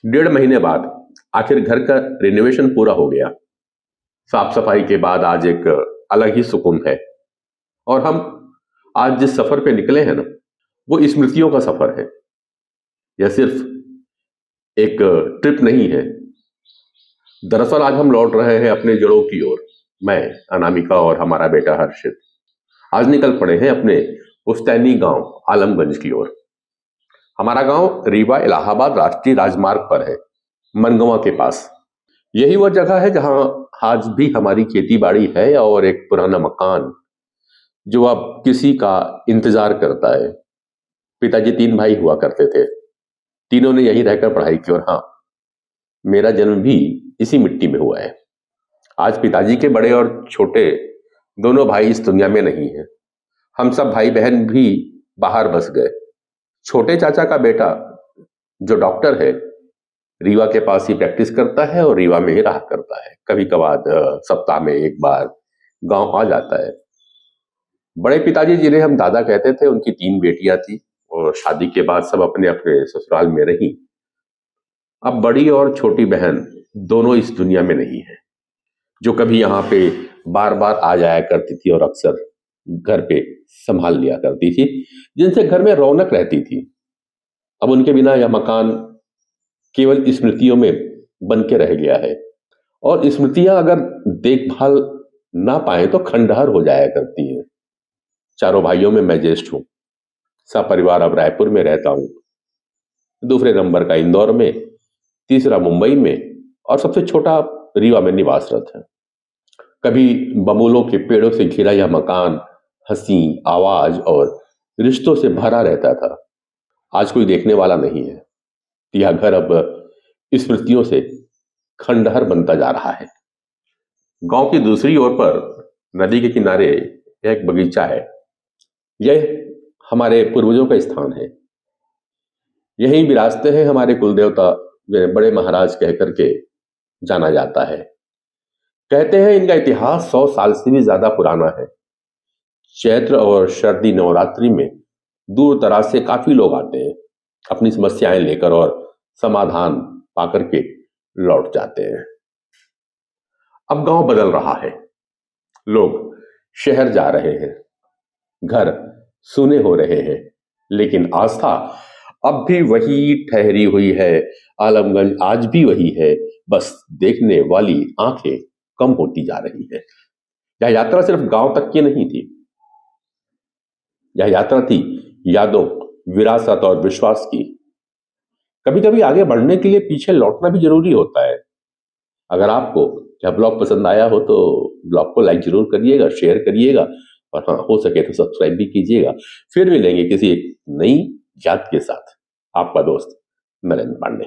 डेढ़ महीने बाद आखिर घर का रिनोवेशन पूरा हो गया। साफ सफाई के बाद आज एक अलग ही सुकून है। और हम आज जिस सफर पे निकले हैं ना, वो स्मृतियों का सफर है। यह सिर्फ एक ट्रिप नहीं है। दरअसल आज हम लौट रहे हैं अपने जड़ों की ओर। मैं, अनामिका और हमारा बेटा हर्षित आज निकल पड़े हैं अपने पुश्तैनी गांव आलमगंज की ओर। हमारा गांव रीवा इलाहाबाद राष्ट्रीय राजमार्ग पर है, मनगवा के पास। यही वह जगह है जहां आज भी हमारी खेती बाड़ी है और एक पुराना मकान जो अब किसी का इंतजार करता है। पिताजी 3 भाई हुआ करते थे। तीनों ने यहीं रहकर पढ़ाई की और हाँ, मेरा जन्म भी इसी मिट्टी में हुआ है। आज पिताजी के बड़े और छोटे दोनों भाई इस दुनिया में नहीं है। हम सब भाई बहन भी बाहर बस गए। छोटे चाचा का बेटा जो डॉक्टर है, रीवा के पास ही प्रैक्टिस करता है और रीवा में ही रहा करता है। कभी कभार सप्ताह में एक बार गांव आ जाता है। बड़े पिताजी जिन्हें हम दादा कहते थे, उनकी 3 बेटियां थी और शादी के बाद सब अपने अपने ससुराल में रही। अब बड़ी और छोटी बहन दोनों इस दुनिया में नहीं है, जो कभी यहाँ पे बार बार आ जाया करती थी और अक्सर घर पे संभाल लिया करती थी, जिनसे घर में रौनक रहती थी। अब उनके बिना यह मकान केवल स्मृतियों में बन के रह गया है और स्मृतियां अगर देखभाल ना पाए तो खंडहर हो जाया करती हैं। चारों भाइयों में मैं ज्येष्ठ हूं। सपरिवार अब रायपुर में रहता हूं, दूसरे नंबर का इंदौर में, तीसरा मुंबई में और सबसे छोटा रीवा में निवासरत है। कभी बबूलों के पेड़ों से घिरा यह मकान हंसी, आवाज और रिश्तों से भरा रहता था। आज कोई देखने वाला नहीं है। यह घर अब स्मृतियों से खंडहर बनता जा रहा है। गांव की दूसरी ओर पर नदी के किनारे एक बगीचा है। यह हमारे पूर्वजों का स्थान है। यहीं विराजते हैं हमारे कुलदेवता, जिन्हें बड़े महाराज कह करके जाना जाता है। कहते हैं इनका इतिहास 100 साल से भी ज्यादा पुराना है। चैत्र और शरदी नवरात्रि में दूर दराज से काफी लोग आते हैं अपनी समस्याएं लेकर और समाधान पाकर के लौट जाते हैं। अब गांव बदल रहा है। लोग शहर जा रहे हैं, घर सूने हो रहे हैं, लेकिन आस्था अब भी वही ठहरी हुई है। आलमगंज आज भी वही है, बस देखने वाली आंखें कम होती जा रही है। यह यात्रा सिर्फ गांव तक की नहीं थी। यह यात्रा थी यादों, विरासत और विश्वास की। कभी कभी आगे बढ़ने के लिए पीछे लौटना भी जरूरी होता है। अगर आपको यह ब्लॉग पसंद आया हो तो ब्लॉग को लाइक जरूर करिएगा, शेयर करिएगा और हाँ, हो सके तो सब्सक्राइब भी कीजिएगा। फिर मिलेंगे किसी एक नई याद के साथ। आपका दोस्त नरेंद्र पांडे।